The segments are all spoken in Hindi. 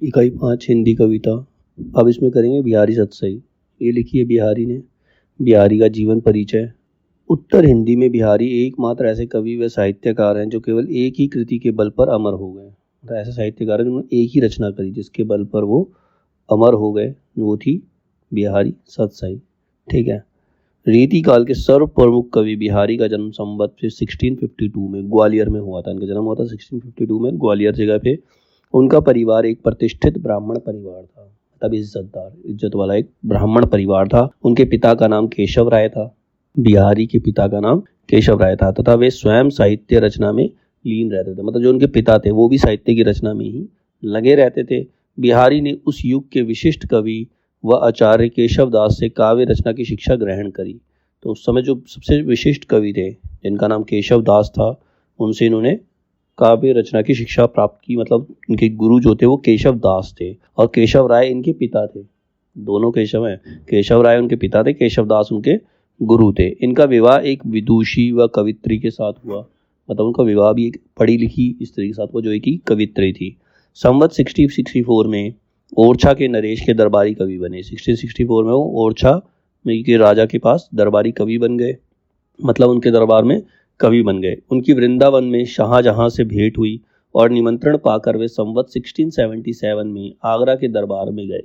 इकाई 5 हिंदी कविता। अब इसमें करेंगे बिहारी सतसई। ये लिखी है बिहारी ने। बिहारी का जीवन परिचय। उत्तर हिंदी में बिहारी एकमात्र ऐसे कवि व साहित्यकार हैं जो केवल एक ही कृति के बल पर अमर हो गए। मतलब ऐसे साहित्यकार हैं जिन्होंने एक ही रचना करी जिसके बल पर वो अमर हो गए, वो थी बिहारी सतसई। ठीक है। रीति काल के सर्व प्रमुख कवि बिहारी का जन्म संवत 1652 में ग्वालियर में हुआ था। इनका जन्म हुआ था 1652 में ग्वालियर जगह पे। उनका परिवार एक प्रतिष्ठित ब्राह्मण परिवार था, मतलब इज्जतदार, इज्जत वाला एक ब्राह्मण परिवार था। उनके पिता का नाम केशव राय था। बिहारी के पिता का नाम केशव राय था तथा वे स्वयं साहित्य रचना में लीन रहते थे। मतलब जो उनके पिता थे वो भी साहित्य की रचना में ही लगे रहते थे। बिहारी ने उस युग के विशिष्ट कवि व आचार्य केशव दास से काव्य रचना की शिक्षा ग्रहण करी। तो उस समय जो सबसे विशिष्ट कवि थे जिनका नाम केशव दास था, उनसे इन्होंने काव्य रचना की शिक्षा प्राप्त की। मतलब इनके गुरु जो थे वो केशव दास थे और केशव राय इनके पिता थे। दोनों केशव हैं। केशव राय उनके पिता थे, केशव दास उनके गुरु थे। इनका विवाह एक विदुषी व कवित्री के साथ हुआ। मतलब उनका विवाह भी एक पढ़ी लिखी स्त्री के साथ हुआ जो एक कवित्री थी। संवत 1664 में ओरछा के नरेश के दरबारी कवि बने। 1664 में वो ओरछा के राजा के पास दरबारी कवि बन गए, मतलब उनके दरबार में कवि बन गए। उनकी वृंदावन में शाहजहां से भेंट हुई और निमंत्रण पाकर वे संवत 1677 में आगरा के दरबार में गए।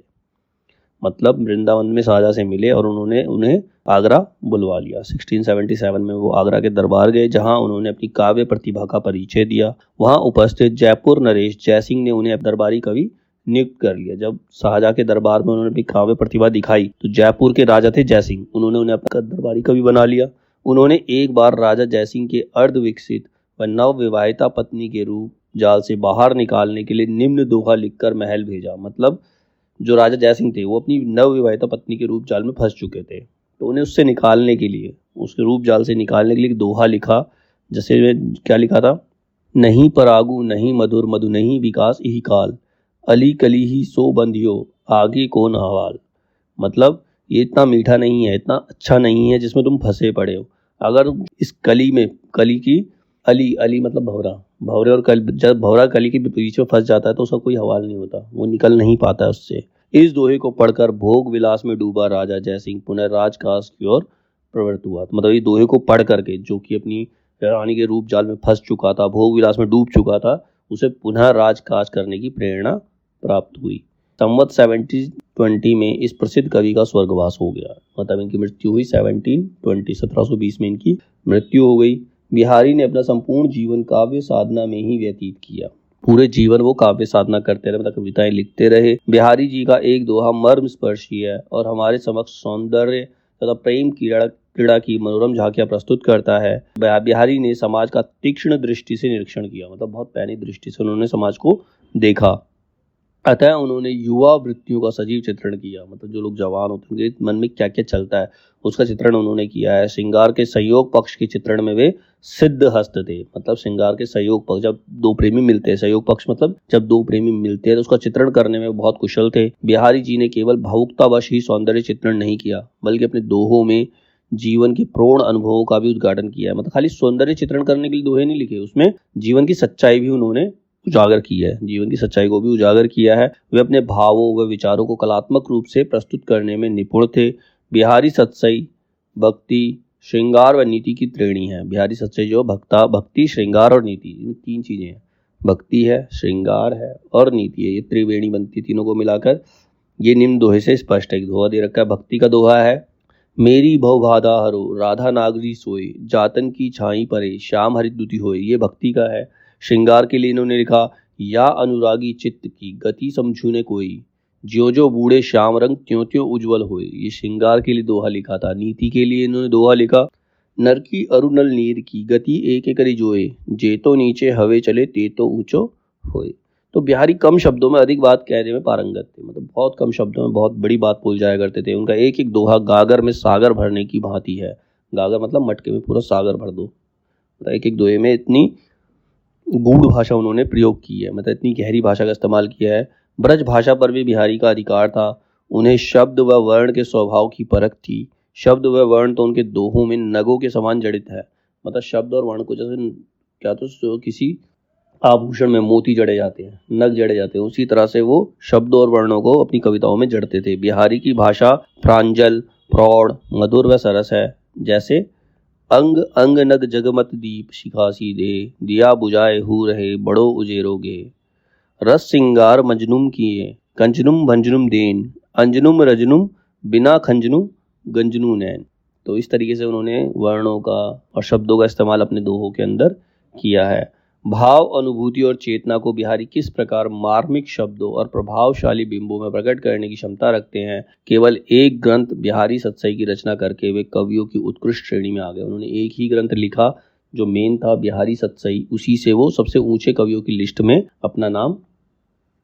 मतलब वृंदावन में शाहजहां से मिले और उन्होंने उन्हें आगरा बुलवा लिया। 1677 में वो आगरा के दरबार गए जहां उन्होंने अपनी काव्य प्रतिभा का परिचय दिया। वहां उपस्थित जयपुर नरेश जयसिंह ने उन्हें दरबारी कवि नियुक्त कर लिया। जब शाहजहां के दरबार में उन्होंने अपनी काव्य प्रतिभा दिखाई तो जयपुर के राजा थे जयसिंह, उन्होंने उन्हें अपना दरबारी कवि बना लिया। उन्होंने एक बार राजा जयसिंह के अर्ध विकसित व नव विवाहिता पत्नी के रूप जाल से बाहर निकालने के लिए निम्न दोहा लिखकर महल भेजा। मतलब जो राजा जयसिंह थे वो अपनी नव विवाहिता पत्नी के रूप जाल में फंस चुके थे, तो उन्हें उससे निकालने के लिए, उसके रूप जाल से निकालने के लिए एक दोहा लिखा। जैसे क्या लिखा था, नहीं परागु नहीं मधुर मधु नहीं विकास यही काल, अली कली ही सो बंधियो आगे कौन हवाल। मतलब ये इतना मीठा नहीं है, इतना अच्छा नहीं है जिसमें तुम फंसे पड़े हो। अगर इस कली में, कली की अली, अली मतलब भंवरा, भंवरे और कल, जब भंवरा कली के बीच में फंस जाता है तो उसका कोई हवाल नहीं होता, वो निकल नहीं पाता है उससे। इस दोहे को पढ़कर भोग विलास में डूबा राजा जयसिंह पुनः राजकाज की ओर प्रवृत्त हुआ। मतलब ये दोहे को पढ़ करके, जो कि अपनी रानी के रूप जाल में फंस चुका था, भोग विलास में डूब चुका था, उसे पुनः राजकाज करने की प्रेरणा प्राप्त हुई। संवत 1720 में इस प्रसिद्ध कवि का स्वर्गवास हो गया। मतलब इनकी मृत्यु हुई 1720 में इनकी मृत्यु हो गई। बिहारी ने अपना संपूर्ण जीवन काव्य साधना में ही व्यतीत किया। पूरे जीवन वो काव्य साधना करते रहे, मतलब कविताएं लिखते रहे। बिहारी जी का एक दोहा मर्म स्पर्शी है और हमारे समक्ष सौंदर्य तथा प्रेम क्रीड़ा की मनोरम झांकियां प्रस्तुत करता है। बिहारी ने समाज का तीक्ष्ण दृष्टि से निरीक्षण किया। मतलब बहुत पैनी दृष्टि से उन्होंने समाज को देखा। अतः उन्होंने युवा वृत्तियों का सजीव चित्रण किया। मतलब जो लोग जवान होते हैं उनके मन में क्या क्या चलता है उसका चित्रण उन्होंने किया है। श्रृंगार के संयोग पक्ष के चित्रण में वे सिद्ध हस्त थे। मतलब श्रृंगार के संयोग पक्ष, जब दो प्रेमी मिलते हैं, संयोग पक्ष मतलब जब दो प्रेमी मिलते हैं तो उसका चित्रण करने में बहुत कुशल थे। बिहारी जी ने केवल भावुकतावश ही सौंदर्य चित्रण नहीं किया बल्कि अपने दोहों में जीवन के प्रौढ़ अनुभवों का भी उद्घाटन किया है। मतलब खाली सौंदर्य चित्रण करने के लिए दोहे नहीं लिखे, उसमें जीवन की सच्चाई भी उन्होंने उजागर की है, जीवन की सच्चाई को भी उजागर किया है। वे अपने भावों व विचारों को कलात्मक रूप से प्रस्तुत करने में निपुण थे। बिहारी सतसई भक्ति, श्रृंगार व नीति की त्रिवेणी है। बिहारी सतसई जो भक्ति, श्रृंगार और नीति, ये तीन चीजें हैं। भक्ति है, श्रृंगार है और नीति है, ये त्रिवेणी बनती, तीनों को मिलाकर ये निम्न दोहे से स्पष्ट है। दोहा दे रखा है। भक्ति का दोहा है, मेरी भव बाधा हरो राधा नागरी सोए, जातन की छाई परे श्याम हरि दुति होए। ये भक्ति का है। श्रृंगार के लिए इन्होंने लिखा, या अनुरागी चित्त की गति समझू ने कोई, ज्यो ज्यो बूढ़े श्याम रंग त्यों त्यों उज्जवल होए। ये श्रृंगार के लिए दोहा लिखा था। नीति के लिए इन्होंने दोहा लिखा, नर की अरुणल नीर की गति एक एक करी जोए, जे तो नीचे हवे चले ते तो ऊंचो होए। तो बिहारी कम शब्दों में अधिक बात कहने में पारंगत थे। मतलब बहुत कम शब्दों में बहुत बड़ी बात बोल जाया करते थे। उनका एक एक दोहा गागर में सागर भरने की भांति है। गागर मतलब मटके में पूरा सागर भर दो। मतलब एक एक दोहे में इतनी गूढ़ भाषा उन्होंने प्रयोग की है, मतलब इतनी गहरी भाषा का इस्तेमाल किया है। ब्रज भाषा पर भी बिहारी का अधिकार था। उन्हें शब्द व वर्ण के स्वभाव की परख थी। शब्द व वर्ण तो उनके दोहों में नगों के समान जड़ित है। मतलब शब्द और वर्ण को जैसे क्या तो किसी आभूषण में मोती जड़े जाते हैं, नग जड़े जाते हैं, उसी तरह से वो शब्दों और वर्णों को अपनी कविताओं में जड़ते थे। बिहारी की भाषा प्रांजल, प्रौढ़, मधुर व सरस है। जैसे अंग अंग नग जगमत दीप शिखासी दे, दिया बुझाए हु रहे बड़ो उजेरोगे। रस सिंगार मजनुम किए, कंजनुम भंजनुम देन, अंजनुम रजनुम बिना खंजनु गंजनु नैन। तो इस तरीके से उन्होंने वर्णों का और शब्दों का इस्तेमाल अपने दोहों के अंदर किया है। भाव, अनुभूति और चेतना को बिहारी किस प्रकार मार्मिक शब्दों और प्रभावशाली बिंबों में प्रकट करने की क्षमता रखते हैं। केवल एक ग्रंथ बिहारी सत्सई की रचना करके वे कवियों की उत्कृष्ट श्रेणी में आ गए। उन्होंने एक ही ग्रंथ लिखा जो मेन था बिहारी सत्सई, उसी से वो सबसे ऊंचे कवियों की लिस्ट में अपना नाम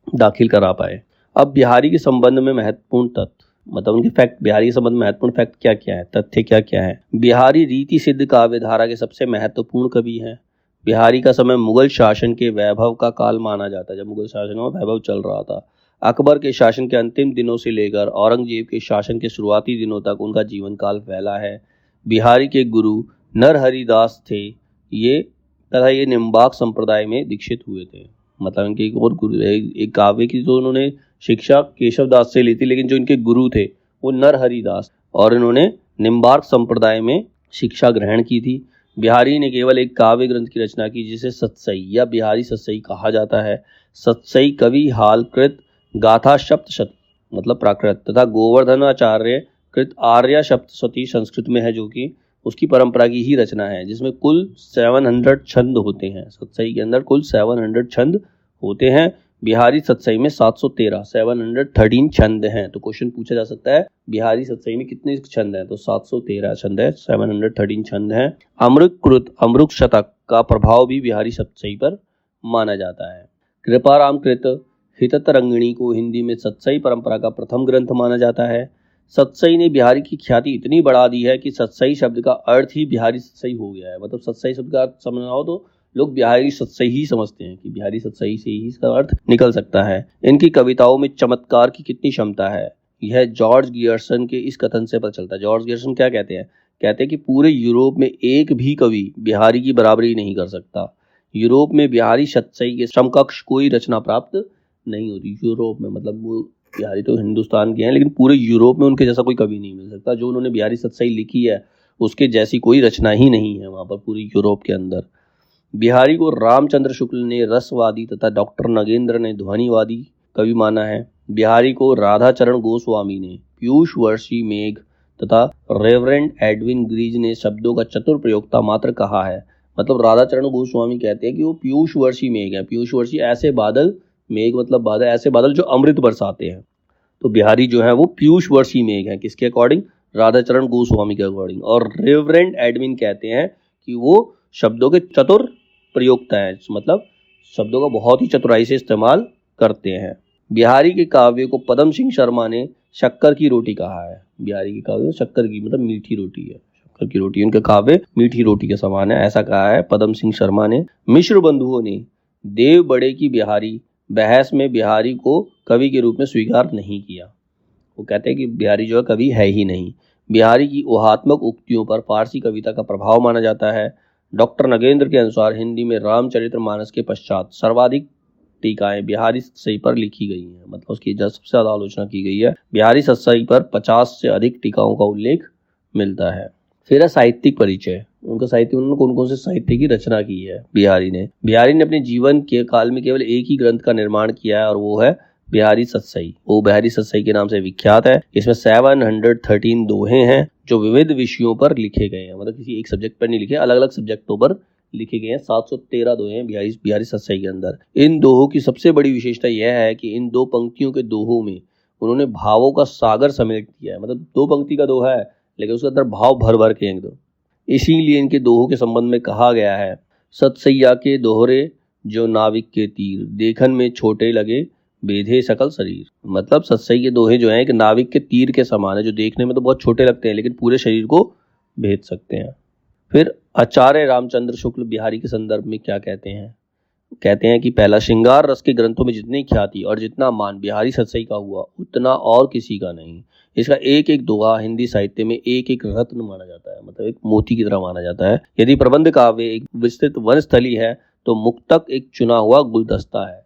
दाखिल करा पाए। अब बिहारी के संबंध में महत्वपूर्ण तथ्य, मतलब उनके फैक्ट, बिहारी के संबंध में महत्वपूर्ण फैक्ट क्या क्या है, तथ्य क्या क्या है। बिहारी रीति सिद्ध काव्य धारा के सबसे महत्वपूर्ण कवि हैं। बिहारी का समय मुगल शासन के वैभव का काल माना जाता है, जब मुगल शासन में वैभव चल रहा था। अकबर के शासन के अंतिम दिनों से लेकर औरंगजेब के शासन के शुरुआती दिनों तक उनका जीवन काल फैला है। बिहारी के गुरु नरहरिदास थे, ये निम्बाक संप्रदाय में दीक्षित हुए थे। मतलब इनके एक और गुरु, एक काव्य की तो उन्होंने शिक्षा केशव दास से ली थी, लेकिन जो इनके गुरु थे वो नरहरिदास, और इन्होंने निम्बार्क संप्रदाय में शिक्षा ग्रहण की थी। बिहारी ने केवल एक काव्य ग्रंथ की रचना की जिसे सत्सई या बिहारी सत्सई कहा जाता है। सत्सई कवि हालकृत गाथा सप्तशती मतलब प्राकृत तथा गोवर्धनाचार्य कृत आर्या सप्तशती संस्कृत में है, जो कि उसकी परंपरा की ही रचना है, जिसमें कुल 700 छंद होते हैं। सत्सई के अंदर कुल 700 छंद होते हैं। बिहारी सत्सई में 713 छंद हैं। तो क्वेश्चन पूछा जा सकता है बिहारी सत्सई में कितने छंद हैं, तो 713 छंद है, 713 छंद हैं। अमृत शतक का प्रभाव भी बिहारी सत्सई पर माना जाता है। कृपाराम कृत हिततरंगिणी को हिंदी में सत्सई परंपरा का प्रथम ग्रंथ माना जाता है। सत्सई ने बिहारी की ख्याति इतनी बढ़ा दी है कि सत्सई शब्द का अर्थ ही बिहारी सत्सई हो गया है। मतलब सत्सई शब्द का अर्थ समझना हो तो लोग बिहारी सत्सई ही समझते हैं कि बिहारी सत्सई से ही इसका अर्थ निकल सकता है। इनकी कविताओं में चमत्कार की कितनी क्षमता है, यह जॉर्ज गियर्सन के इस कथन से पता चलता है। जॉर्ज गियर्सन क्या कहते हैं? कहते हैं कि पूरे यूरोप में एक भी कवि बिहारी की बराबरी नहीं कर सकता। यूरोप में बिहारी सत्सई के समकक्ष कोई रचना प्राप्त नहीं होती। यूरोप में, मतलब वो बिहारी तो हिंदुस्तान के हैं, लेकिन पूरे यूरोप में उनके जैसा कोई कवि नहीं मिल सकता। जो उन्होंने बिहारी सत्सई लिखी है उसके जैसी कोई रचना ही नहीं है वहाँ पर पूरी यूरोप के अंदर। बिहारी को रामचंद्र शुक्ल ने रसवादी तथा डॉक्टर नगेंद्र ने ध्वनिवादी कवि माना है। बिहारी को राधाचरण गोस्वामी ने पीयूषवर्षी मेघ तथा रेवरेंड एडविन ग्रीज ने शब्दों का चतुर प्रयोक्ता मात्र कहा है। मतलब राधाचरण गोस्वामी कहते हैं कि वो पीयूषवर्षी मेघ है। पीयूषवर्षी ऐसे बादल, मेघ मतलब बादल, ऐसे बादल जो अमृत बरसाते हैं। तो बिहारी जो है वो पीयूषवर्षी मेघ है, किसके अकॉर्डिंग? राधाचरण गोस्वामी के अकॉर्डिंग। और रेवरेंड एडविन कहते हैं कि वो शब्दों के चतुर प्रयोक्ता है, मतलब शब्दों का बहुत ही चतुराई से इस्तेमाल करते हैं। बिहारी के काव्य को पदम सिंह शर्मा ने शक्कर की रोटी कहा है। बिहारी के काव्य शक्कर की मतलब मीठी रोटी है, शक्कर की रोटी। उनके काव्य मीठी रोटी के समान है, ऐसा कहा है पदम सिंह शर्मा ने। मिश्र बंधुओं ने देव बड़े की बिहारी बहस में बिहारी को कवि के रूप में स्वीकार नहीं किया। वो कहते हैं कि बिहारी जो है कवि है ही नहीं। बिहारी की ऊहात्मक उक्तियों पर फारसी कविता का प्रभाव माना जाता है। डॉक्टर नगेंद्र के अनुसार हिंदी में रामचरितमानस के पश्चात सर्वाधिक टीकाएं बिहारी सत्सई पर लिखी गई हैं, मतलब उसकी सबसे ज्यादा आलोचना की गई है। बिहारी सत्सई पर 50 से अधिक टीकाओं का उल्लेख मिलता है। फिर है साहित्यिक परिचय। उनका साहित्य, उन्होंने कौन कौन से साहित्य की रचना की है बिहारी ने अपने जीवन के काल में केवल एक ही ग्रंथ का निर्माण किया है, और वो है बिहारी सत्सई। वो बिहारी सत्सई के नाम से विख्यात है। इसमें 713 दोहे हैं जो विविध विषयों पर लिखे गए हैं, मतलब किसी एक सब्जेक्ट पर नहीं लिखे, अलग अलग सब्जेक्टों पर लिखे गए हैं। 713 दोहे हैं बिहारी सत्सई के अंदर। इन दोहों की सबसे बड़ी विशेषता यह है कि इन दो पंक्तियों के दोहों में उन्होंने भावों का सागर समेट दिया है। मतलब दो पंक्ति का दोहा है लेकिन उसके अंदर भाव भर भर के एकदम। इसीलिए इनके दोहों के संबंध में कहा गया है, सतसैया के दोहरे जो नाविक के तीर, देखन में छोटे लगे बेधे सकल शरीर। मतलब सत्सई के दोहे जो हैं एक नाविक के तीर के समान है, जो देखने में तो बहुत छोटे लगते हैं लेकिन पूरे शरीर को भेद सकते हैं। फिर आचार्य रामचंद्र शुक्ल बिहारी के संदर्भ में क्या कहते हैं? कहते हैं कि पहला, श्रृंगार रस के ग्रंथों में जितनी ख्याति और जितना मान बिहारी सत्सई का हुआ उतना और किसी का नहीं। इसका एक एक दोहा हिंदी साहित्य में एक एक रत्न माना जाता है, मतलब एक मोती की तरह माना जाता है। यदि प्रबंध काव्य एक विस्तृत वनस्थली है तो मुक्तक एक चुना हुआ गुलदस्ता है।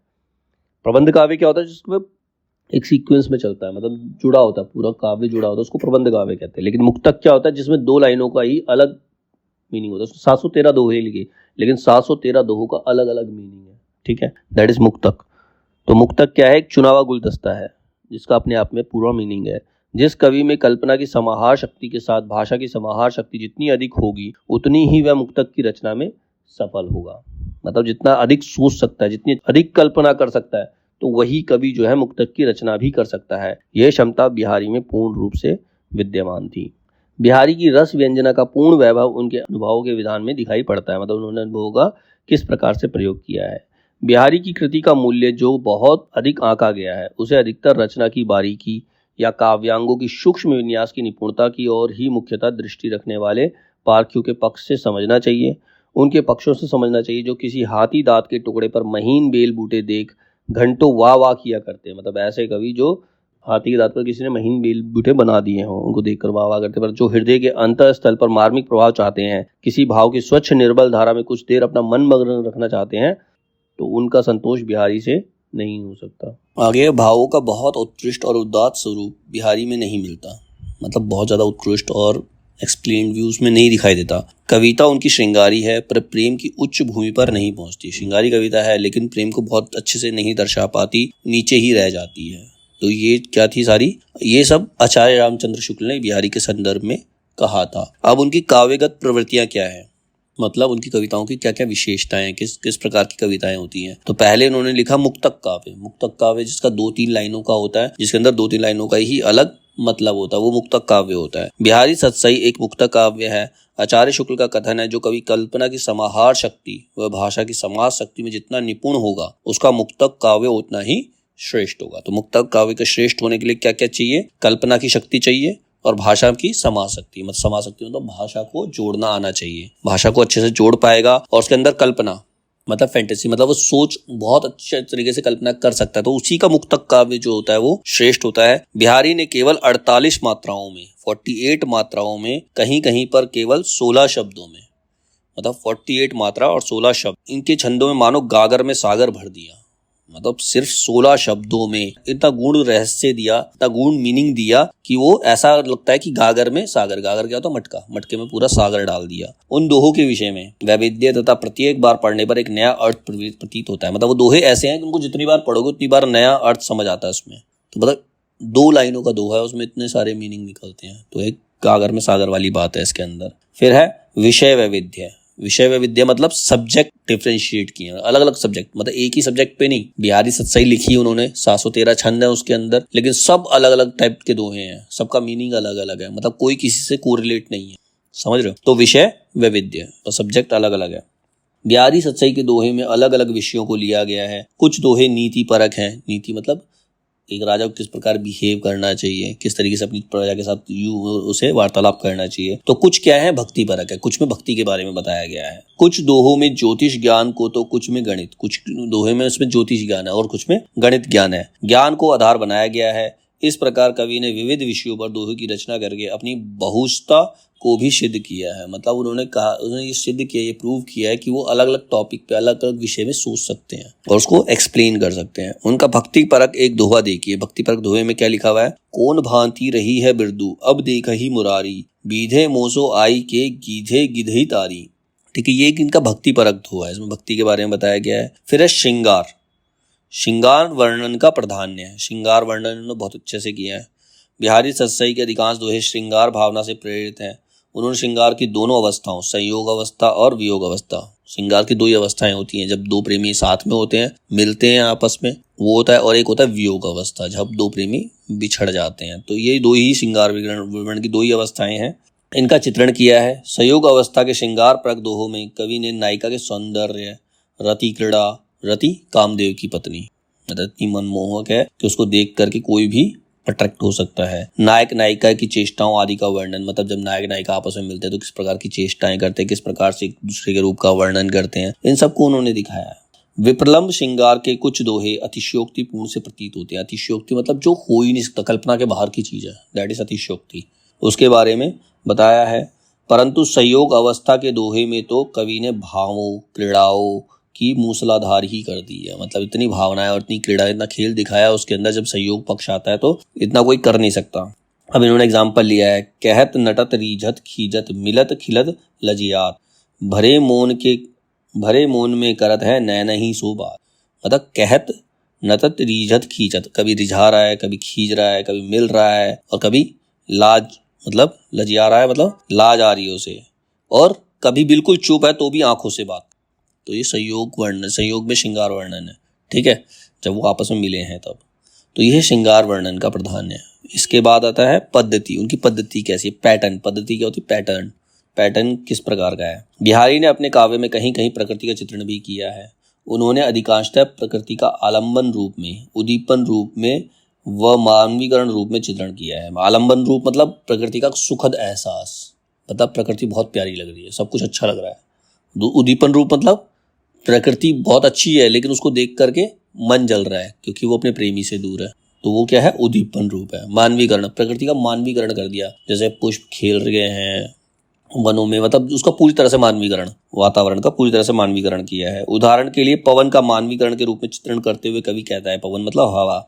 प्रबंध काव्य क्या होता है, जिसमें एक सीक्वेंस में चलता है, मतलब जुड़ा होता है, पूरा काव्य जुड़ा होता है, उसको प्रबंध काव्य कहते हैं। लेकिन मुक्तक क्या होता है, जिसमें 2 लाइनों का ही अलग मीनिंग होता है। 713 दोहे लिखे, लेकिन 713 दोहों का अलग अलग मीनिंग है, ठीक है, दैट इज मुक्तक। तो मुक्तक क्या है, एक चुना हुआ गुलदस्ता है जिसका अपने आप में पूरा मीनिंग है। जिस कवि में कल्पना की समाहार शक्ति के साथ भाषा की समाहार शक्ति जितनी अधिक होगी, उतनी ही वह मुक्तक की रचना में सफल होगा। मतलब जितना अधिक सोच सकता है, जितनी अधिक कल्पना कर सकता है, तो वही कवि जो है मुक्तक की रचना भी कर सकता है। यह क्षमता बिहारी में पूर्ण रूप से विद्यमान थी। बिहारी की रस व्यंजना का पूर्ण वैभव उनके अनुभवों के विधान में दिखाई पड़ता है। मतलब उन्होंने अनुभवों का किस प्रकार से प्रयोग किया है। बिहारी की कृति का मूल्य जो बहुत अधिक आंका गया है, उसे अधिकतर रचना की बारीकी या काव्यांगों की सूक्ष्म विन्यास की निपुणता की ओर ही मुख्यतः दृष्टि रखने वाले पारखियों के पक्ष से समझना चाहिए, उनके पक्षों से समझना चाहिए जो किसी हाथी दांत के टुकड़े पर महीन बेल बूटे देख घंटों वाह वाह किया करते हैं। मतलब ऐसे कवि जो हाथी के दांत पर किसी ने महीन बेल बूटे बना दिए हों, उनको देखकर वाह वाह करते, पर जो हृदय के अंतःस्थल पर मार्मिक प्रभाव चाहते हैं, किसी भाव की स्वच्छ निर्बल धारा में कुछ देर अपना मन मग्न रखना चाहते हैं, तो उनका संतोष बिहारी से नहीं हो सकता। आगे, भावों का बहुत उत्कृष्ट और उदात्त स्वरूप बिहारी में नहीं मिलता। मतलब बहुत ज्यादा उत्कृष्ट और एक्सप्लेन्ड व्यू उसमें नहीं दिखाई देता। कविता उनकी श्रृंगारी है, पर प्रेम की उच्च भूमि पर नहीं पहुंचती। श्रृंगारी कविता है, लेकिन प्रेम को बहुत अच्छे से नहीं दर्शा पाती, नीचे ही रह जाती है। तो ये क्या थी सारी, ये सब आचार्य रामचंद्र शुक्ल ने बिहारी के संदर्भ में कहा था। अब उनकी काव्यगत प्रवृत्तियां क्या है, मतलब उनकी कविताओं की क्या क्या विशेषताएं, किस किस प्रकार की कविताएं होती हैं। तो पहले उन्होंने लिखा मुक्तक काव्य। मुक्तक काव्य जिसका 2-3 लाइनों का होता है, जिसके अंदर 2-3 लाइनों का ही अलग मतलब होता है, वो मुक्तक काव्य होता है। बिहारी सतसई एक मुक्तक काव्य है। आचार्य शुक्ल का कथन है, जो कवि कल्पना की समाहार शक्ति व भाषा की समाज शक्ति में जितना निपुण होगा, उसका मुक्तक काव्य उतना ही श्रेष्ठ होगा। तो मुक्तक काव्य के श्रेष्ठ होने के लिए क्या क्या चाहिए, कल्पना की शक्ति चाहिए और भाषा की समाज शक्ति। मतलब समाज शक्ति मतलब भाषा को जोड़ना आना चाहिए, भाषा को अच्छे से जोड़ पाएगा, और उसके अंदर कल्पना मतलब फैंटेसी, मतलब वो सोच बहुत अच्छे तरीके से कल्पना कर सकता है, तो उसी का मुक्तक काव्य जो होता है वो श्रेष्ठ होता है। बिहारी ने केवल 48 मात्राओं में, 48 मात्राओं में, कहीं कहीं पर केवल 16 शब्दों में, मतलब 48 मात्रा और 16 शब्द, इनके छंदों में मानो गागर में सागर भर दिया। मतलब सिर्फ 16 शब्दों में इतना गूढ़ रहस्य दिया, इतना गूढ़ मीनिंग दिया कि वो ऐसा लगता है कि गागर में सागर, गागर क्या होता है, मटका, मटके में पूरा सागर डाल दिया। उन दोहों के विषय में वैविध्य तथा प्रत्येक बार पढ़ने पर एक नया अर्थ प्रतीत होता है। मतलब वो दोहे ऐसे हैं कि उनको जितनी बार पढ़ोगे उतनी बार नया अर्थ समझ आता है उसमें। तो मतलब 2 लाइनों का दोहा है, उसमें इतने सारे मीनिंग निकलते हैं। तो एक गागर में सागर वाली बात है इसके अंदर। फिर है विषय वैविध्य। विषय वैविध्य मतलब सब्जेक्ट डिफरेंशिएट किए, अलग अलग सब्जेक्ट, मतलब एक ही सब्जेक्ट पे नहीं। बिहारी सतसई लिखी उन्होंने, 713 छंद है उसके अंदर, लेकिन सब अलग अलग टाइप के दोहे हैं, सबका मीनिंग अलग अलग है, मतलब कोई किसी से कोरिलेट नहीं है, समझ रहे हो। तो विषय वैविध्य और सब्जेक्ट अलग अलग है। बिहारी सतसई के दोहे में अलग अलग विषयों को लिया गया है। कुछ दोहे नीति परक हैं। नीति मतलब एक राजा को किस प्रकार बिहेव करना चाहिए, किस तरीके से अपनी प्रजा के साथ उसे वार्तालाप करना चाहिए। तो कुछ क्या है, भक्ति परक है, कुछ में भक्ति के बारे में बताया गया है। कुछ दोहों में ज्योतिष ज्ञान को, तो कुछ में गणित, कुछ दोहे में उसमें ज्योतिष ज्ञान है और कुछ में गणित ज्ञान है, ज्ञान को आधार बनाया गया है। इस प्रकार कवि ने विविध विषयों पर दोहे की रचना करके अपनी बहुजता को भी सिद्ध किया है। मतलब उन्होंने कहा, उन्होंने ये सिद्ध किया, ये प्रूव किया है कि वो अलग अलग टॉपिक पे, अलग अलग विषय में सोच सकते हैं और उसको एक्सप्लेन कर सकते हैं। उनका भक्ति परक एक दोहा देखिए। भक्ति परक दोहे में क्या लिखा हुआ है, कौन भांति रही है बिरदू, अब देख ही मुरारी, बीधे मोसो आई के गीधे गिधई तारी। ठीक है, ये इनका भक्ति परक दोहा है, इसमें भक्ति के बारे में बताया गया है। फिर है श्रृंगार। श्रृंगार वर्णन का प्राधान्य है। श्रृंगार वर्णन इन्होंने बहुत अच्छे से किया है। बिहारी सतसई के अधिकांश दोहे श्रृंगार भावना से प्रेरित हैं। उन्होंने श्रृंगार की दोनों अवस्थाओं, संयोग अवस्था और वियोग अवस्था, श्रृंगार की 2 ही अवस्थाएं होती हैं, जब 2 प्रेमी साथ में होते हैं, मिलते हैं आपस में, वो होता है, और एक होता है वियोग अवस्था, जब 2 प्रेमी बिछड़ जाते हैं। तो ये 2 ही श्रृंगार विवरण की 2 ही अवस्थाएं हैं। इनका चित्रण किया है। संयोग अवस्था के श्रृंगार परक दोहों में कवि ने नायिका के सौंदर्य, रति क्रीड़ा, रति कामदेव की पत्नी, मतलब इतनी मनमोहक है कि उसको देख करके कोई भी अट्रैक्ट हो सकता है। नायक नायिका की चेष्टाओं आदि का वर्णन, मतलब जब नायक नायिका आपस में मिलते हैं तो किस प्रकार की चेष्टाएं करते हैं, किस प्रकार से एक दूसरे के रूप का वर्णन करते हैं, इन सबको उन्होंने दिखाया है। विप्रलंब श्रृंगार के कुछ दोहे अतिशयोक्तिपूर्ण से प्रतीत होते हैं। अतिशयोक्ति मतलब जो हो ही नहीं सकता, कल्पना के बाहर की चीज है, दैट इज अतिशयोक्ति, उसके बारे में बताया है। परंतु संयोग अवस्था के दोहे में तो कवि ने भावों, क्रीड़ाओं, की मूसलाधार ही कर दी है। मतलब इतनी भावनाएं और इतनी क्रीड़ा, इतना खेल दिखाया उसके अंदर, जब संयोग पक्ष आता है तो इतना कोई कर नहीं सकता। अब इन्होंने एग्जाम्पल लिया है, कहत नटत रीझत खीजत मिलत खिलत लजियात, भरे मोन में करत है नैन ही सो बात। मतलब कहत नटत रीझत खींचत, कभी रिझा रहा है, कभी खींच रहा है, कभी मिल रहा है, और कभी लाज मतलब लजिया रहा है, मतलब लाज आ रही है उसे, और कभी बिल्कुल चुप है तो भी आंखों से बात। तो ये संयोग वर्णन, संयोग में श्रृंगार वर्णन है, ठीक है, जब वो आपस में मिले हैं तब। तो यह श्रृंगार वर्णन का प्राधान्य है। इसके बाद आता है पद्धति। उनकी पद्धति कैसी है? पैटर्न। पद्धति क्या होती है? पैटर्न। पैटर्न किस प्रकार का है? बिहारी ने अपने काव्य में कहीं कहीं प्रकृति का चित्रण भी किया है। उन्होंने अधिकांशतः प्रकृति का आलंबन रूप में, उद्दीपन रूप में व मानवीकरण रूप में चित्रण किया है। आलंबन रूप मतलब प्रकृति का सुखद एहसास, मतलब प्रकृति बहुत प्यारी लग रही है, सब कुछ अच्छा लग रहा है। उद्दीपन रूप मतलब प्रकृति बहुत अच्छी है लेकिन उसको देख करके मन जल रहा है क्योंकि वो अपने प्रेमी से दूर है, तो वो क्या है? उद्दीपन रूप है। मानवीकरण, प्रकृति का मानवीकरण कर दिया, जैसे पुष्प खेल रहे हैं वनों में, मतलब उसका पूरी तरह से मानवीकरण, वातावरण का पूरी तरह से मानवीकरण किया है। उदाहरण के लिए पवन का मानवीकरण के रूप में चित्रण करते हुए कवि कहता है, पवन मतलब हवा,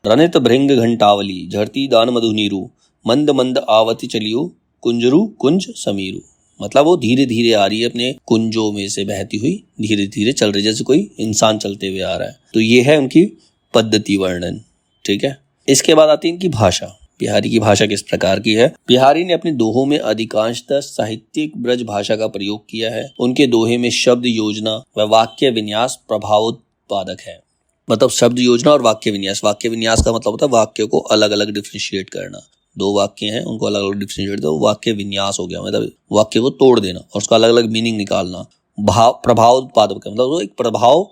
रनित भृंग घंटावली झरती दान मधु नीरू, मंद मंद आवति चलियो कुंजरू कुंज समीरू। मतलब वो धीरे धीरे आ रही है, अपने कुंजों में से बहती हुई धीरे धीरे चल रही है, जैसे कोई इंसान चलते हुए आ रहा है। तो ये है उनकी पद्धति वर्णन, ठीक है। इसके बाद आती है इनकी भाषा। बिहारी की भाषा किस प्रकार की है? बिहारी ने अपने दोहों में अधिकांशतः साहित्यिक ब्रज भाषा का प्रयोग किया है। उनके दोहे में शब्द योजना व वाक्य विन्यास प्रभावोत्पादक है। मतलब शब्द योजना और वाक्य विन्यास। वाक्य विन्यास का मतलब होता है वाक्य को अलग अलग डिफ्रेंशिएट करना। दो वाक्य हैं, उनको अलग अलग डिफ्रेंशिएट दो, वाक्य विन्यास हो गया, मतलब वाक्य को तोड़ देना और उसका अलग अलग मीनिंग निकालना। प्रभाव उत्पादक मतलब वो एक प्रभाव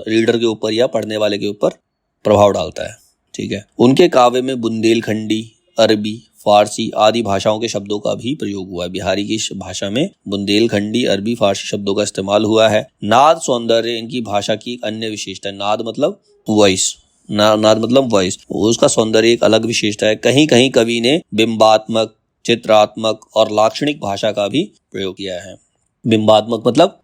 रीडर के ऊपर या पढ़ने वाले के ऊपर प्रभाव डालता है, ठीक है। उनके काव्य में बुंदेलखंडी, अरबी, फारसी आदि भाषाओं के शब्दों का भी प्रयोग हुआ है। बिहारी की भाषा में बुंदेलखंडी, अरबी, फारसी शब्दों का इस्तेमाल हुआ है। नाद सौंदर्य इनकी भाषा की एक अन्य विशेषता है। नाद मतलब वॉइस, नाद मतलब वॉइस, उसका सौंदर्य एक अलग विशेषता है। कहीं कहीं कवि ने बिंबात्मक, चित्रात्मक और लाक्षणिक भाषा का भी प्रयोग किया है। बिंबात्मक मतलब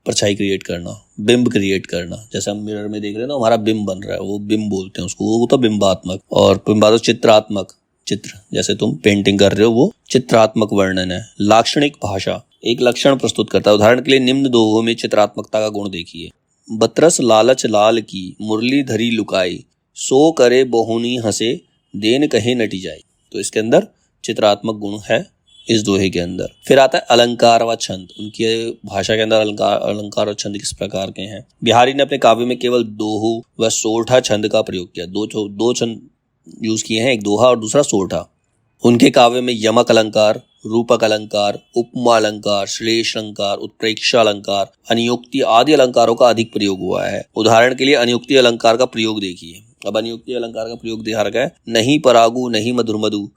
परछाई क्रिएट करना, बिंब क्रिएट करना, जैसे हम मिरर में देख रहे हैं ना, हमारा बिंब बन रहा है, वो बिंब बोलते हैं उसको, वो तो बिंबात्मक। और बिंबात्मक चित्रात्मक, चित्र जैसे तुम पेंटिंग कर रहे हो, वो चित्रात्मक वर्णन है। लाक्षणिक भाषा एक लक्षण प्रस्तुत करता है। उदाहरण के लिए निम्न दोहों में चित्रात्मकता का गुण देखिए। बतरस लालच लाल की मुरली धरी लुकाई, सो करे बहुनी हंसे देन कहे नटी जाए। तो इसके अंदर चित्रात्मक गुण है इस दोहे के अंदर। फिर आता है अलंकार व छंद। उनकी भाषा के अंदर अलंकार और छंद किस प्रकार के हैं? बिहारी ने अपने काव्य में केवल दोहो व सोरठा छंद का प्रयोग किया। दो छंद यूज किए हैं, एक दोहा और दूसरा सोरठा। उनके काव्य में यमक अलंकार, रूपक अलंकार, उपमा अलंकार, श्लेष अलंकार, उत्प्रेक्षा अलंकार, अनियुक्ति आदि अलंकारों का अधिक प्रयोग हुआ है। उदाहरण के लिए अनियुक्ति अलंकार का प्रयोग देखिए। अब अनियुक्ति अलंकार का प्रयोग दिखा रखा है, नहीं परागु नहीं मधुर मधु,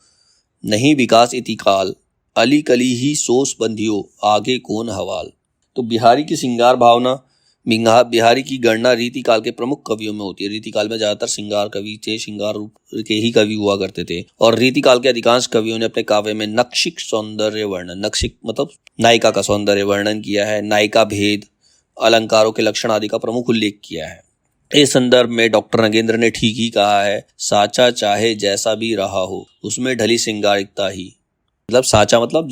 नहीं विकास इति काल, अली कली ही सोस बंधियो आगे कौन हवाल। तो बिहारी की श्रृंगार भावना, बिहारी की गणना रीतिकाल के प्रमुख कवियों में होती है। रीतिकाल में ज्यादातर श्रृंगार कवि थे, श्रृंगार रूप के ही कवि हुआ करते थे। और रीतिकाल के अधिकांश कवियों ने अपने काव्य में नक्षिक सौंदर्य वर्णन, नक्षिक मतलब नायिका का सौंदर्य वर्णन किया है। नायिका भेद, अलंकारों के लक्षण आदि का प्रमुख उल्लेख किया है। इस संदर्भ में डॉक्टर नगेंद्र ने ठीक ही कहा है, साचा चाहे जैसा भी रहा हो उसमें ढली श्रृंगारिकता ही। मतलब साचा मतलब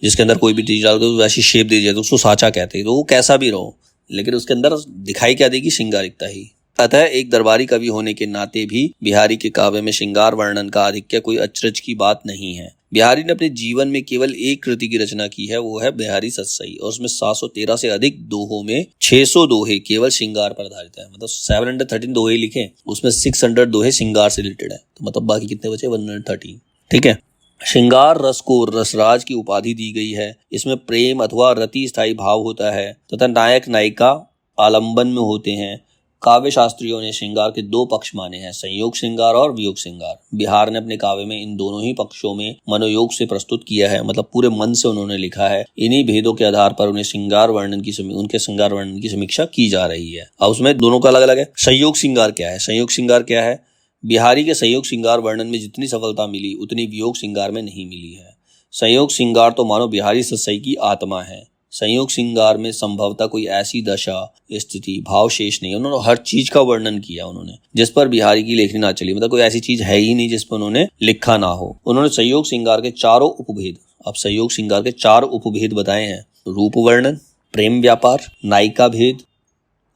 जिसके अंदर कोई भी चीज डाल दो वैसी शेप दी जाए तो उसको साचा कहते हैं। तो वो कैसा भी रहो लेकिन उसके अंदर दिखाई क्या देगी? श्रृंगारिकता ही। अतः एक दरबारी कवि होने के नाते भी बिहारी के काव्य में श्रृंगार वर्णन का आधिक्य कोई अचरज की बात नहीं है। बिहारी ने अपने जीवन में केवल एक कृति की रचना की है, वो है बिहारी सतसई, और उसमें 713 से अधिक दोहों में 600 दोहे केवल श्रृंगार पर आधारित है। मतलब 713 दोहे लिखे, उसमें 600 दोहे श्रृंगार से रिलेटेड है, तो मतलब बाकी कितने बचे? 113, ठीक है। श्रृंगार रस को रसराज की उपाधि दी गई है। इसमें प्रेम अथवा रति स्थायी भाव होता है तथा नायक नायिका आलंबन में होते हैं। काव्य शास्त्रियों ने श्रृंगार के दो पक्ष माने हैं, संयोग श्रृंगार और वियोग श्रृंगार। बिहार ने अपने काव्य में इन दोनों ही पक्षों में मनोयोग से प्रस्तुत किया है, मतलब पूरे मन से उन्होंने लिखा है। इन्हीं भेदों के आधार पर उनके श्रृंगार वर्णन की समीक्षा की जा रही है। अब उसमें दोनों का अलग अलग है। संयोग श्रृंगार क्या है? संयोग श्रृंगार क्या है? बिहारी के संयोग श्रृंगार वर्णन में जितनी सफलता मिली उतनी वियोग श्रृंगार में नहीं मिली है। संयोग श्रृंगार तो मानो बिहारी सतसई की आत्मा है। संयोग श्रृंगार में संभवतः कोई ऐसी दशा स्थिति भाव शेष नहीं। उन्होंने हर चीज का वर्णन किया उन्होंने जिस पर बिहारी की लेखनी ना चली, मतलब कोई ऐसी चीज है ही नहीं जिस पर उन्होंने लिखा ना हो। उन्होंने संयोग श्रृंगार के चारों उपभेद, अब संयोग श्रृंगार के 4 उपभेद बताए हैं। रूप वर्णन, प्रेम व्यापार, नायिका भेद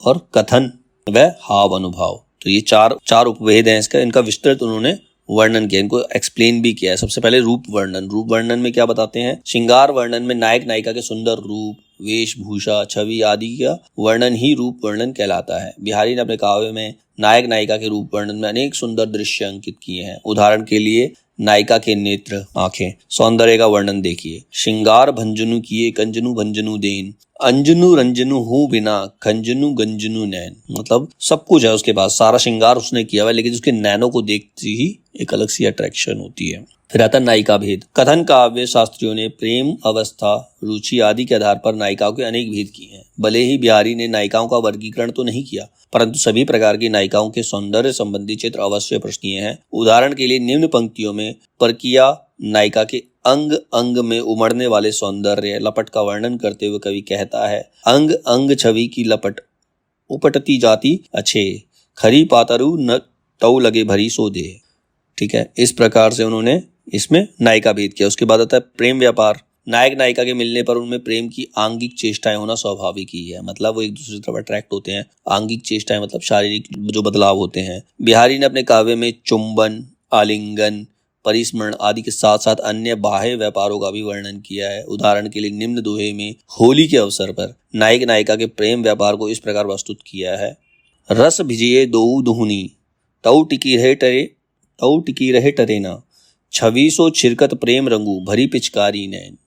और कथन व हाव अनुभाव। तो ये चार उपभेद हैं इसका, इनका विस्तृत उन्होंने वर्णन किया, इनको एक्सप्लेन भी किया है। सबसे पहले रूप वर्णन। रूप वर्णन में क्या बताते हैं? श्रृंगार वर्णन में नायक नायिका के सुंदर रूप, वेशभूषा, छवि आदि का वर्णन ही रूप वर्णन कहलाता है। बिहारी ने अपने काव्य में नायक नायिका के रूप वर्णन में अनेक सुंदर दृश्य अंकित किए हैं। उदाहरण के लिए नायिका के नेत्र, आंखें, सौंदर्य का वर्णन देखिए। श्रृंगार भंजनु किए कंजनु भंजनु देन, अंजनु रंजनु हूँ बिना खंजनु गंजनु नैन। मतलब सब कुछ है उसके पास, सारा श्रृंगार उसने किया हुआ है, लेकिन उसके नैनों को देखते ही एक अलग सी अट्रैक्शन होती है। फिर आता नायिका भेद। कथन काव्य शास्त्रियों ने प्रेम, अवस्था, रुचि आदि के आधार पर नायिकाओं के अनेक भेद किए हैं। भले ही बिहारी ने नायिकाओं का वर्गीकरण तो नहीं किया, परंतु सभी प्रकार की नायिकाओं के सौंदर्य संबंधी चित्र अवश्य प्रश्नीय हैं। उदाहरण के लिए निम्न पंक्तियों में परकीया नायिका के अंग अंग में उमड़ने वाले सौंदर्य लपट का वर्णन करते हुए कवि कहता है, अंग अंग छवि की लपट उपटती जाती अच्छे, खरी पातरु न तऊ लगे भरी सो दे। ठीक है, इस प्रकार से उन्होंने इसमें नायिका भेद किया। उसके बाद आता है प्रेम व्यापार। नायक नायिका के मिलने पर उनमें प्रेम की आंगिक चेष्टाएं होना स्वाभाविक ही है, मतलब वो एक दूसरे की तरफ अट्रैक्ट होते हैं। आंगिक चेष्टाएं मतलब शारीरिक जो बदलाव होते हैं। बिहारी ने अपने काव्य में चुंबन, आलिंगन, परिस्मरण आदि के साथ साथ अन्य बाह्य व्यापारों का भी वर्णन किया है। उदाहरण के लिए निम्न दोहे में होली के अवसर पर नायक नायिका के प्रेम व्यापार को इस प्रकार प्रस्तुत किया है। रस भिजिए दोऊ दुहनी, तऊ टिकी रहे टरेना, छवि सो छिरकत प्रेम रंगू, भरी पिचकारी नैन।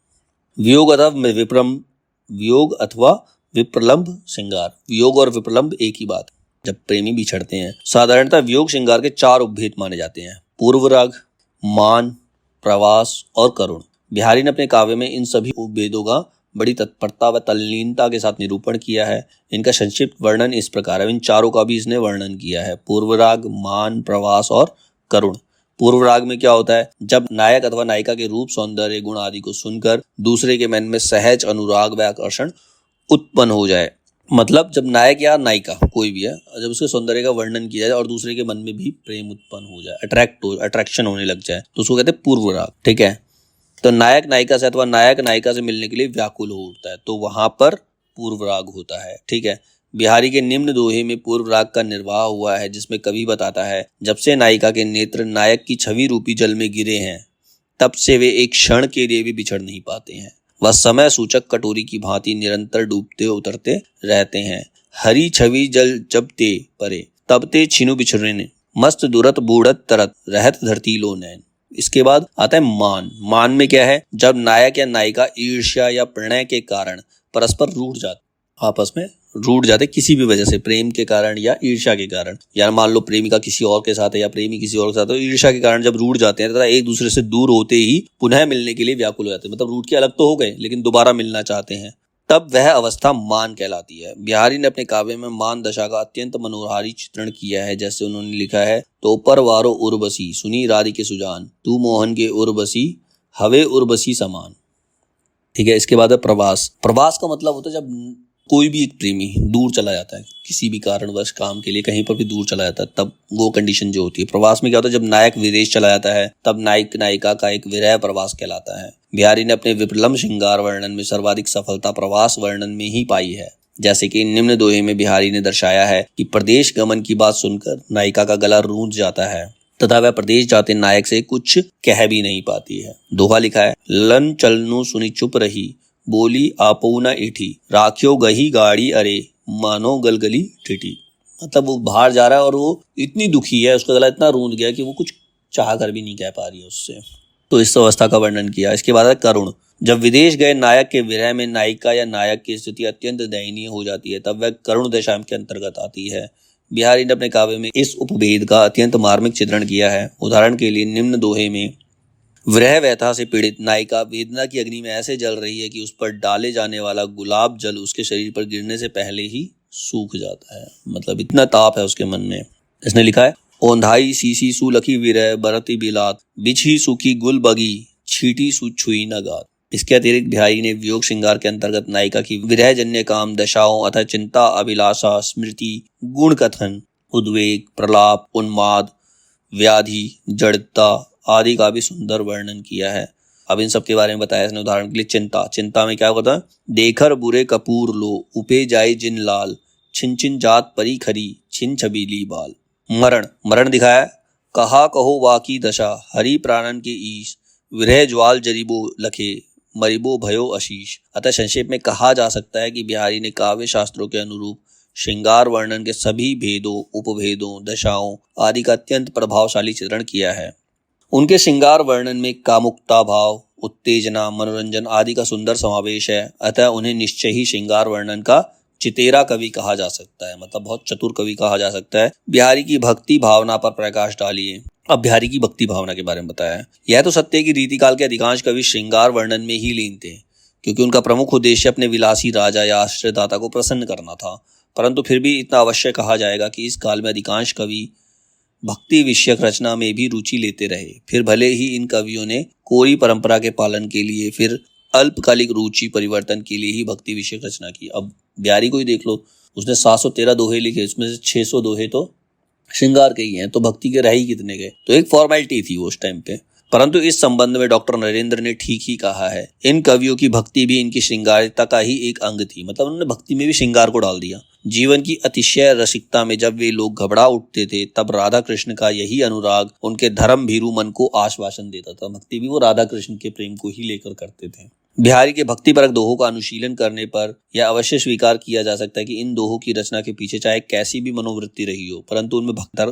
वियोग अथवा विप्रलंब श्रृंगार। वियोग और विप्रलंब एक ही बात, जब प्रेमी बिछड़ते हैं। साधारणतः वियोग श्रृंगार के 4 उपभेद माने जाते हैं: पूर्व राग, मान, प्रवास और करुण। बिहारी ने अपने काव्य में इन सभी उपभेदों का बड़ी तत्परता व तल्लीनता के साथ निरूपण किया है। इनका संक्षिप्त वर्णन इस प्रकार है, इन चारों का भी इसने वर्णन किया है: पूर्व राग, मान, प्रवास और करुण। पूर्व राग में क्या होता है? जब नायक अथवा नायिका के रूप, सौंदर्य, गुण आदि को सुनकर दूसरे के मन में सहज अनुराग व आकर्षण उत्पन्न हो जाए, मतलब जब नायक या नायिका कोई भी है, जब उसके सौंदर्य का वर्णन किया जाए और दूसरे के मन में भी प्रेम उत्पन्न हो जाए, अट्रैक्शन होने लग जाए, तो उसको कहते हैं पूर्व राग। ठीक है, तो नायक नायिका से अथवा नायक नायिका से मिलने के लिए व्याकुल हो उठता है, तो वहां पर पूर्व राग होता है। ठीक है, बिहारी के निम्न दोहे में पूर्व राग का निर्वाह हुआ है, जिसमें कवि बताता है, जब से नायिका के नेत्र नायक की छवि रूपी जल में गिरे हैं, तब से वे एक क्षण के लिए भी बिछड़ नहीं पाते हैं। वह समय सूचक कटोरी की भांति निरंतर डूबते उतरते रहते हैं। हरी छवि जल जब ते परे, तब ते छिनु बिछुरने, मस्त दुरत बूढ़त तरत, रहत धरती लो नैन। इसके बाद आता है मान। मान में क्या है? जब नायक या नायिका ईर्ष्या या प्रणय के कारण परस्पर रूठ जाते, आपस में रूठ जाते किसी भी वजह से, प्रेम के कारण या ईर्ष्या के कारण, या मान लो प्रेमिका किसी और के साथ है या प्रेमी किसी और के साथ है, तो ईर्ष्या के कारण जब रूठ जाते हैं तथा एक दूसरे से दूर होते ही पुनः मिलने के लिए व्याकुल हो जाते हैं, मतलब रूठ के अलग तो हो गए लेकिन दोबारा मिलना चाहते हैं, तब वह अवस्था मान कहलाती है। बिहारी ने अपने काव्य में मान दशा का अत्यंत मनोहारी चित्रण किया है। जैसे उन्होंने लिखा है, तो पर वारो उर्वशी सुनी राधिके सुजान, तू मोहन के उर्वशी हवे उर्वशी समान। ठीक है, इसके बाद है प्रवास। प्रवास का मतलब होता है जब कोई भी एक प्रेमी दूर चला जाता है, किसी भी कारणवश काम के लिए कहीं पर भी दूर चला जाता है, तब वो कंडीशन जो होती है। प्रवास में क्या होता है? जब नायक विदेश चला जाता है, तब नायक नायिका का एक विरह प्रवास कहलाता है। बिहारी ने अपने विप्रलंब श्रृंगार वर्णन में सर्वाधिक सफलता प्रवास वर्णन में ही पाई है। जैसे कि निम्न दोहे में बिहारी ने दर्शाया है कि प्रदेश गमन की बात सुनकर नायिका का गला रूंझ जाता है तथा वह प्रदेश जाते नायक से कुछ कह भी नहीं पाती है। दोहा लिखा है, लन चलनु सुनी चुप रही, बोली आपो न ईठी, राख्यो गही गाड़ी अरे, मानो गलगली टिटी। मतलब वो बाहर जा रहा है और वो इतनी दुखी है, उसका गला इतना रूंध गया कि वो कुछ चाह कर भी नहीं कह पा रही है उससे। तो इस अवस्था का वर्णन किया। इसके बाद है करुण। जब विदेश गए नायक के विरह में नायिका या नायक की स्थिति अत्यंत दयनीय हो जाती है, तब वह करुण दशा के अंतर्गत आती है। बिहारी ने अपने काव्य में इस उपभेद का अत्यंत मार्मिक चित्रण किया है। उदाहरण के लिए निम्न दोहे में विरह व्यथा से पीड़ित नायिका वेदना की अग्नि में ऐसे जल रही है कि उस पर डाले जाने वाला गुलाब जल उसके शरीर पर गिरने से पहले ही सूख जाता है, मतलब इतना ताप है उसके मन में। इसने लिखा है, ओंधाई सीसी सुलखी विरह बरती बिलात, बिछी सुखी गुल बगी, छीटी छुई न गात। इसके अतिरिक्त बिहारी ने वियोग श्रृंगार के अंतर्गत नायिका की विरहजन्य काम दशाओं अतः चिंता, अभिलाषा, स्मृति, गुण कथन, उद्वेग, प्रलाप, उन्माद, व्याधि, जड़ता आदि का भी सुंदर वर्णन किया है। अब इन सब के बारे में बताया इसने। उदाहरण के लिए चिंता में क्या होता है? देखर बुरे कपूर लो, उपे जाए जिन लाल, छिन छिन जात परी खरी, छिन छबीली बाल। मरण दिखाया, कहा कहो वाकी दशा, हरि प्राणन के ईश, विरह ज्वाल जरीबो लखे, मरिबो भयो आशीष। अतः संक्षेप में कहा जा सकता है कि बिहारी ने काव्य शास्त्रों के अनुरूप श्रृंगार वर्णन के सभी भेदों, उपभेदों, दशाओं आदि का अत्यंत प्रभावशाली चित्रण किया है। उनके श्रृंगार वर्णन में कामुकता भाव, उत्तेजना, मनोरंजन आदि का सुंदर समावेश है। अतः उन्हें निश्चय ही श्रृंगार वर्णन का चितेरा कवि कहा जा सकता है, मतलब बहुत चतुर कवि कहा जा सकता है। बिहारी की भक्ति भावना पर प्रकाश डालिए। अब बिहारी की भक्ति भावना के बारे में बताया है। यह तो सत्य है कि रीतिकाल के अधिकांश कवि श्रृंगार वर्णन में ही लीन थे, क्योंकि उनका प्रमुख उद्देश्य अपने विलासी राजा या आश्रयदाता को प्रसन्न करना था। परंतु फिर भी इतना अवश्य कहा जाएगा कि इस काल में अधिकांश कवि भक्ति विषयक रचना में भी रुचि लेते रहे। फिर भले ही इन कवियों ने कोरी परंपरा के पालन के लिए, फिर अल्पकालिक रुचि परिवर्तन के लिए ही भक्ति विषयक रचना की। अब बिहारी को ही देख लो, उसने 713 दोहे लिखे, उसमें से 600 दोहे तो श्रृंगार के ही हैं, तो भक्ति के रह ही कितने गए? तो एक फॉर्मेलिटी थी उस टाइम पे। परंतु इस संबंध में डॉक्टर नरेंद्र ने ठीक ही कहा है, इन कवियों की भक्ति भी इनकी श्रृंगारिता का ही एक अंग थी। मतलब उन्होंने भक्ति में भी श्रृंगार को डाल दिया। जीवन की अतिशय रसिकता में जब वे लोग घबरा उठते थे, तब राधा कृष्ण का यही अनुराग उनके धर्म भीरू मन को आश्वासन देता था। भक्ति भी वो राधा कृष्ण के प्रेम को ही लेकर करते थे। बिहारी के भक्तिपरक दोहों का अनुशीलन करने पर यह अवश्य स्वीकार किया जा सकता है कि इन दोहों की रचना के पीछे चाहे कैसी भी मनोवृत्ति रही हो, परंतु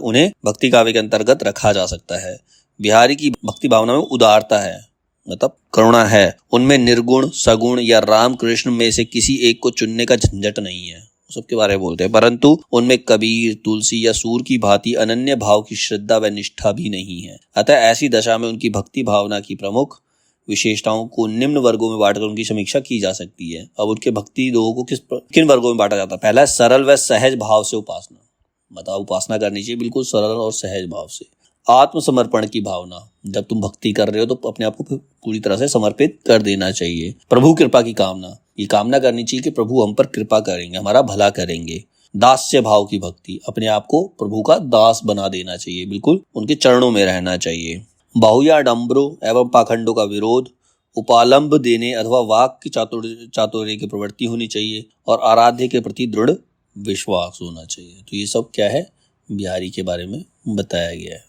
उन्हें भक्ति काव्य के अंतर्गत रखा जा सकता है। बिहारी की भक्ति भावना में उदारता है, मतलब करुणा है। उनमें निर्गुण, सगुण या राम कृष्ण में से किसी एक को चुनने का झंझट नहीं है, सबके बारे में बोलते हैं। परंतु उनमें कबीर, तुलसी या सूर की भांति अनन्य भाव की श्रद्धा व निष्ठा भी नहीं है। अतः ऐसी दशा में उनकी भक्ति भावना की प्रमुख विशेषताओं को निम्न वर्गों में बांटकर उनकी समीक्षा की जा सकती है। अब उनके भक्ति दोहों को किन वर्गों में बांटा जाता है? पहला है सरल व सहज भाव से उपासना, मतलब उपासना करनी चाहिए बिल्कुल सरल और सहज भाव से। आत्मसमर्पण की भावना, जब तुम भक्ति कर रहे हो तो अपने आप को पूरी तरह से समर्पित कर देना चाहिए। प्रभु कृपा की कामना, ये कामना करनी चाहिए कि प्रभु हम पर कृपा करेंगे, हमारा भला करेंगे। दास्य भाव की भक्ति, अपने आप को प्रभु का दास बना देना चाहिए, बिल्कुल उनके चरणों में रहना चाहिए। बाहुयाडंबरों एवं पाखंडों का विरोध, उपालंब देने अथवा वाक की चातुर्य की प्रवृत्ति होनी चाहिए और आराध्य के प्रति दृढ़ विश्वास होना चाहिए। तो ये सब क्या है? बिहारी के बारे में बताया गया है।